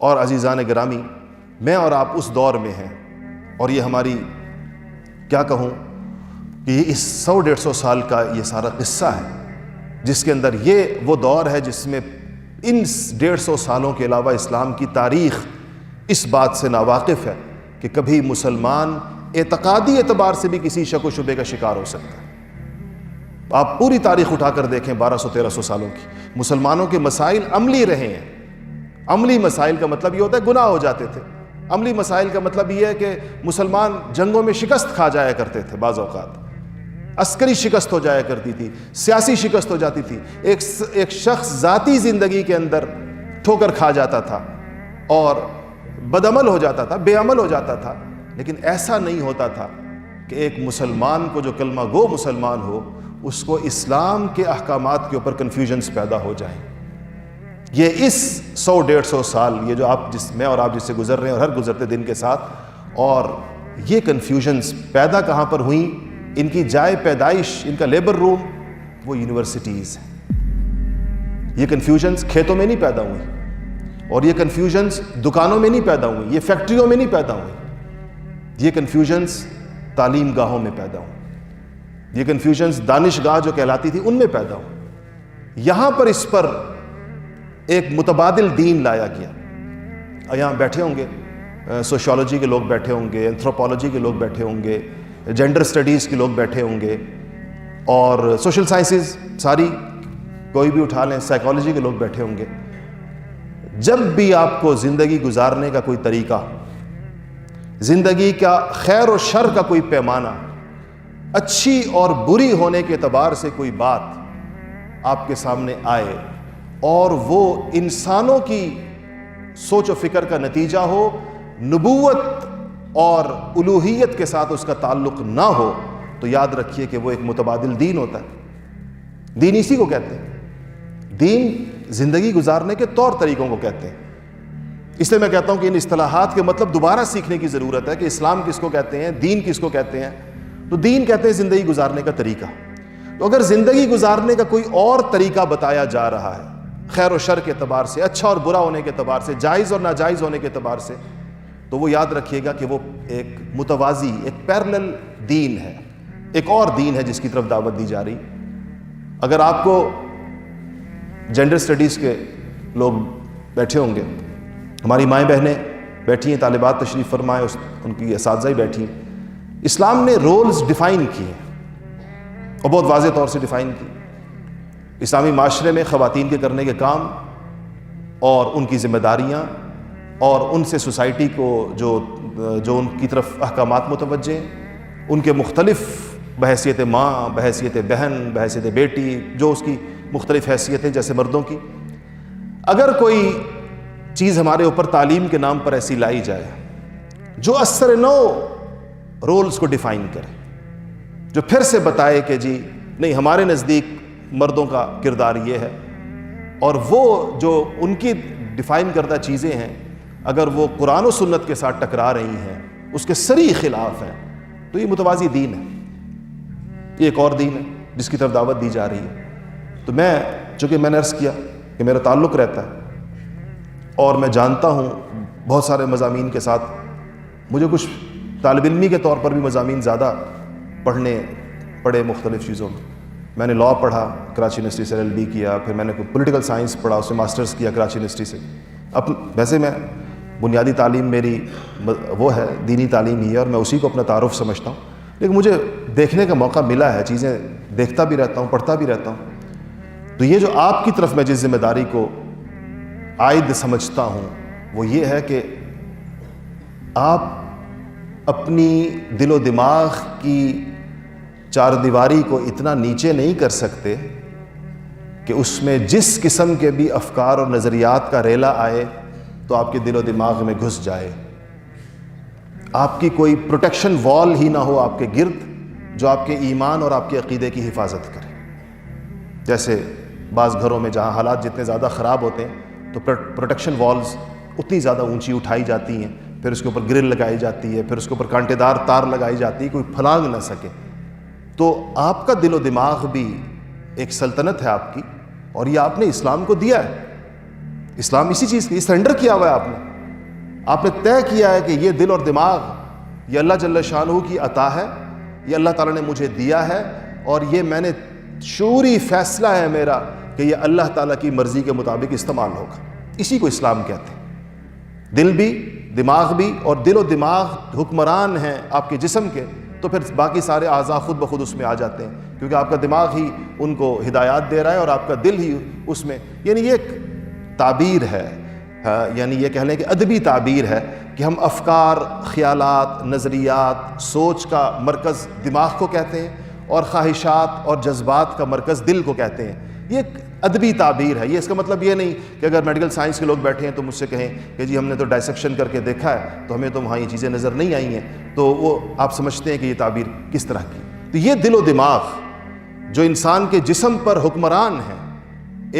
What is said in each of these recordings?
اور عزیزان گرامی، میں اور آپ اس دور میں ہیں، اور یہ ہماری کیا کہوں کہ یہ اس 100-150 سال کا یہ سارا قصہ ہے، جس کے اندر یہ وہ دور ہے جس میں ان 150 سالوں کے علاوہ اسلام کی تاریخ اس بات سے ناواقف ہے کہ کبھی مسلمان اعتقادی اعتبار سے بھی کسی شک و شبے کا شکار ہو سکتا ہے۔ آپ پوری تاریخ اٹھا کر دیکھیں 1200-1300 سالوں کی، مسلمانوں کے مسائل عملی رہے ہیں۔ عملی مسائل کا مطلب یہ ہوتا ہے گناہ ہو جاتے تھے، عملی مسائل کا مطلب یہ ہے کہ مسلمان جنگوں میں شکست کھا جایا کرتے تھے، بعض اوقات عسکری شکست ہو جایا کرتی تھی، سیاسی شکست ہو جاتی تھی، ایک شخص ذاتی زندگی کے اندر ٹھوکر کھا جاتا تھا اور بدعمل ہو جاتا تھا، بے عمل ہو جاتا تھا۔ لیکن ایسا نہیں ہوتا تھا کہ ایک مسلمان کو جو کلمہ گو مسلمان ہو، اس کو اسلام کے احکامات کے اوپر کنفیوژنز پیدا ہو جائیں۔ یہ اس 100-150 سال، یہ جو میں اور آپ جس سے گزر رہے ہیں اور ہر گزرتے دن کے ساتھ، اور یہ کنفیوژنز پیدا کہاں پر ہوئیں؟ ان کی جائے پیدائش، ان کا لیبر روم وہ یونیورسٹیز ہیں۔ یہ کنفیوژنز کھیتوں میں نہیں پیدا ہوئی، اور یہ کنفیوژنز دکانوں میں نہیں پیدا ہوئی، یہ فیکٹریوں میں نہیں پیدا ہوئی، یہ کنفیوژنز تعلیم گاہوں میں پیدا ہوئی، یہ کنفیوژنز دانشگاہ جو کہلاتی تھی ان میں پیدا ہوئی۔ یہاں پر اس پر ایک متبادل دین لایا گیا۔ یہاں بیٹھے ہوں گے سوشیولوجی کے لوگ، بیٹھے ہوں گے اینتھروپولوجی کے لوگ، بیٹھے ہوں گے جینڈر سٹڈیز کے لوگ، بیٹھے ہوں گے، اور سوشل سائنسز ساری کوئی بھی اٹھا لیں، سائیکالوجی کے لوگ بیٹھے ہوں گے۔ جب بھی آپ کو زندگی گزارنے کا کوئی طریقہ، زندگی کا خیر و شر کا کوئی پیمانہ، اچھی اور بری ہونے کے اعتبار سے کوئی بات آپ کے سامنے آئے اور وہ انسانوں کی سوچ و فکر کا نتیجہ ہو، نبوت اور الوہیت کے ساتھ اس کا تعلق نہ ہو، تو یاد رکھیے کہ وہ ایک متبادل دین ہوتا ہے۔ دین اسی کو کہتے ہیں، دین زندگی گزارنے کے طور طریقوں کو کہتے ہیں۔ اس لیے میں کہتا ہوں کہ ان اصطلاحات کے مطلب دوبارہ سیکھنے کی ضرورت ہے کہ اسلام کس کو کہتے ہیں، دین کس کو کہتے ہیں۔ تو دین کہتے ہیں زندگی گزارنے کا طریقہ۔ تو اگر زندگی گزارنے کا کوئی اور طریقہ بتایا جا رہا ہے، خیر و شر کے اعتبار سے، اچھا اور برا ہونے کے اعتبار سے، جائز اور ناجائز ہونے کے اعتبار سے، تو وہ یاد رکھیے گا کہ وہ ایک متوازی، ایک پیرلل دین ہے، ایک اور دین ہے جس کی طرف دعوت دی جا رہی۔ اگر آپ کو جینڈر سٹڈیز کے لوگ بیٹھے ہوں گے، ہماری مائیں بہنیں بیٹھی ہیں، طالبات تشریف فرمائیں، ان کی اساتذہ ہی بیٹھی ہیں۔ اسلام نے رولز ڈیفائن کیے ہیں اور بہت واضح طور سے ڈیفائن کی۔ اسلامی معاشرے میں خواتین کے کرنے کے کام اور ان کی ذمہ داریاں، اور ان سے سوسائٹی کو جو ان کی طرف احکامات متوجہ ہیں، ان کے مختلف بحیثیت ماں، بحیثیت بہن، بحیثیت بیٹی، جو اس کی مختلف حیثیتیں جیسے مردوں کی، اگر کوئی چیز ہمارے اوپر تعلیم کے نام پر ایسی لائی جائے جو اثر نو رولز کو ڈیفائن کرے، جو پھر سے بتائے کہ جی نہیں، ہمارے نزدیک مردوں کا کردار یہ ہے، اور وہ جو ان کی ڈیفائن کردہ چیزیں ہیں اگر وہ قرآن و سنت کے ساتھ ٹکرا رہی ہیں، اس کے صریح خلاف ہیں، تو یہ متوازی دین ہے، یہ ایک اور دین ہے جس کی طرف دعوت دی جا رہی ہے۔ تو چونکہ میں نے عرض کیا کہ میرا تعلق رہتا ہے اور میں جانتا ہوں بہت سارے مضامین کے ساتھ، مجھے کچھ طالب علمی کے طور پر بھی مضامین زیادہ پڑھے مختلف چیزوں میں نے لاء پڑھا، کراچی یونیورسٹی سے LLB کیا، پھر میں نے پولیٹیکل سائنس پڑھا، اس سے ماسٹرز کیا کراچی یونیورسٹی سے۔ ویسے میں بنیادی تعلیم میری وہ ہے، دینی تعلیم ہی ہے، اور میں اسی کو اپنا تعارف سمجھتا ہوں، لیکن مجھے دیکھنے کا موقع ملا ہے، چیزیں دیکھتا بھی رہتا ہوں، پڑھتا بھی رہتا ہوں۔ تو یہ جو آپ کی طرف میں جس ذمہ داری کو عائد سمجھتا ہوں وہ یہ ہے کہ آپ اپنی دل و دماغ کی چار دیواری کو اتنا نیچے نہیں کر سکتے کہ اس میں جس قسم کے بھی افکار اور نظریات کا ریلا آئے تو آپ کے دل و دماغ میں گھس جائے۔ آپ کی کوئی پروٹیکشن وال ہی نہ ہو آپ کے گرد جو آپ کے ایمان اور آپ کے عقیدے کی حفاظت کرے۔ جیسے بعض گھروں میں جہاں حالات جتنے زیادہ خراب ہوتے ہیں تو پروٹیکشن والز اتنی زیادہ اونچی اٹھائی جاتی ہیں، پھر اس کے اوپر گرل لگائی جاتی ہے، پھر اس کے اوپر کانٹے دار تار لگائی جاتی ہے، کوئی پھلانگ نہ سکے۔ تو آپ کا دل و دماغ بھی ایک سلطنت ہے آپ کی، اور یہ آپ نے اسلام کو دیا ہے۔ اسلام اسی چیز کی سرنڈر کیا ہوا ہے آپ نے۔ آپ نے طے کیا ہے کہ یہ دل اور دماغ یہ اللہ جل شانہ کی عطا ہے، یہ اللہ تعالیٰ نے مجھے دیا ہے، اور یہ میں نے شعوری فیصلہ ہے میرا کہ یہ اللہ تعالیٰ کی مرضی کے مطابق استعمال ہوگا۔ اسی کو اسلام کہتے ہیں۔ دل بھی، دماغ بھی، اور دل و دماغ حکمران ہیں آپ کے جسم کے، تو پھر باقی سارے اعضاء خود بخود اس میں آ جاتے ہیں، کیونکہ آپ کا دماغ ہی ان کو ہدایات دے رہا ہے اور آپ کا دل ہی اس میں، یعنی یہ ایک تعبیر ہے، یعنی یہ کہہ لیں کہ ادبی تعبیر ہے کہ ہم افکار، خیالات، نظریات، سوچ کا مرکز دماغ کو کہتے ہیں اور خواہشات اور جذبات کا مرکز دل کو کہتے ہیں۔ یہ ایک ادبی تعبیر ہے، یہ اس کا مطلب یہ نہیں کہ اگر میڈیکل سائنس کے لوگ بیٹھے ہیں تو مجھ سے کہیں کہ جی ہم نے تو ڈائسیکشن کر کے دیکھا ہے تو ہمیں تو وہاں یہ چیزیں نظر نہیں آئی ہیں، تو وہ آپ سمجھتے ہیں کہ یہ تعبیر کس طرح کی۔ تو یہ دل و دماغ جو انسان کے جسم پر حکمران ہے،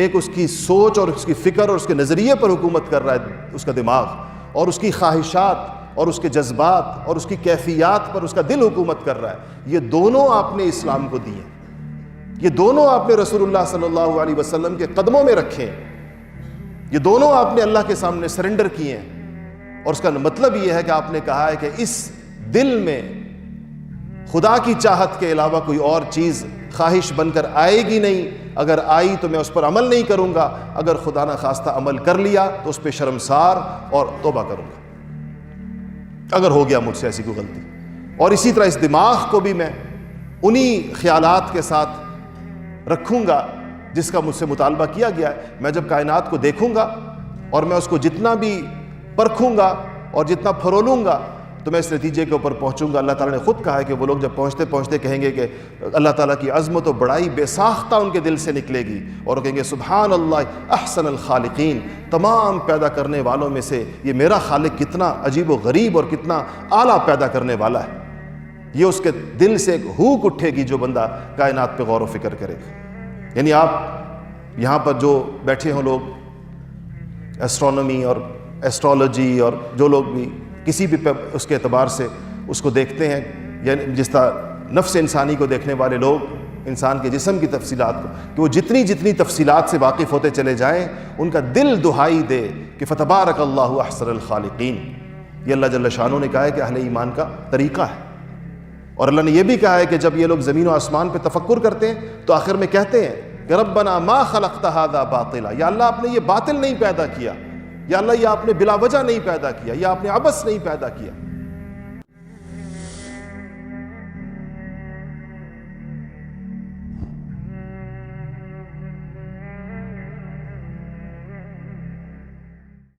ایک اس کی سوچ اور اس کی فکر اور اس کے نظریے پر حکومت کر رہا ہے اس کا دماغ، اور اس کی خواہشات اور اس کے جذبات اور اس کی کیفیات پر اس کا دل حکومت کر رہا ہے۔ یہ دونوں آپ نے اسلام کو دیے، یہ دونوں آپ نے رسول اللہ صلی اللہ علیہ وسلم کے قدموں میں رکھے ہیں، یہ دونوں آپ نے اللہ کے سامنے سرنڈر کیے ہیں، اور اس کا مطلب یہ ہے کہ آپ نے کہا ہے کہ اس دل میں خدا کی چاہت کے علاوہ کوئی اور چیز خواہش بن کر آئے گی نہیں، اگر آئی تو میں اس پر عمل نہیں کروں گا، اگر خدا نہ خواستہ عمل کر لیا تو اس پہ شرمسار اور توبہ کروں گا اگر ہو گیا مجھ سے ایسی کوئی غلطی۔ اور اسی طرح اس دماغ کو بھی میں انہی خیالات کے ساتھ رکھوں گا جس کا مجھ سے مطالبہ کیا گیا ہے۔ میں جب کائنات کو دیکھوں گا اور میں اس کو جتنا بھی پرکھوں گا اور جتنا پھرولوں گا تو میں اس نتیجے کے اوپر پہنچوں گا۔ اللہ تعالیٰ نے خود کہا ہے کہ وہ لوگ جب پہنچتے پہنچتے کہیں گے کہ اللہ تعالیٰ کی عظمت و بڑائی بے ساختہ ان کے دل سے نکلے گی، اور وہ کہیں گے سبحان اللہ احسن الخالقین، تمام پیدا کرنے والوں میں سے یہ میرا خالق کتنا عجیب و غریب اور کتنا اعلیٰ پیدا کرنے والا ہے۔ یہ اس کے دل سے ایک ہوک اٹھے گی جو بندہ کائنات پہ غور و فکر کرے گا۔ یعنی آپ یہاں پر جو بیٹھے ہوں لوگ ایسٹرونومی اور ایسٹرولوجی اور جو لوگ بھی کسی بھی اس کے اعتبار سے اس کو دیکھتے ہیں، یعنی جس طرح نفس انسانی کو دیکھنے والے لوگ انسان کے جسم کی تفصیلات کو، کہ وہ جتنی تفصیلات سے واقف ہوتے چلے جائیں ان کا دل دہائی دے کہ فتبارک اللہ احسن الخالقین۔ یہ اللہ جل شانہ نے کہا ہے کہ اہل ایمان کا طریقہ ہے، اور اللہ نے یہ بھی کہا ہے کہ جب یہ لوگ زمین و آسمان پہ تفکر کرتے ہیں تو آخر میں کہتے ہیں کہ ربنا ما خلقت ھذا باطلا، یا اللہ آپ نے یہ باطل نہیں پیدا کیا، یا اللہ یہ آپ نے بلا وجہ نہیں پیدا کیا، یا آپ نے عبث نہیں پیدا کیا۔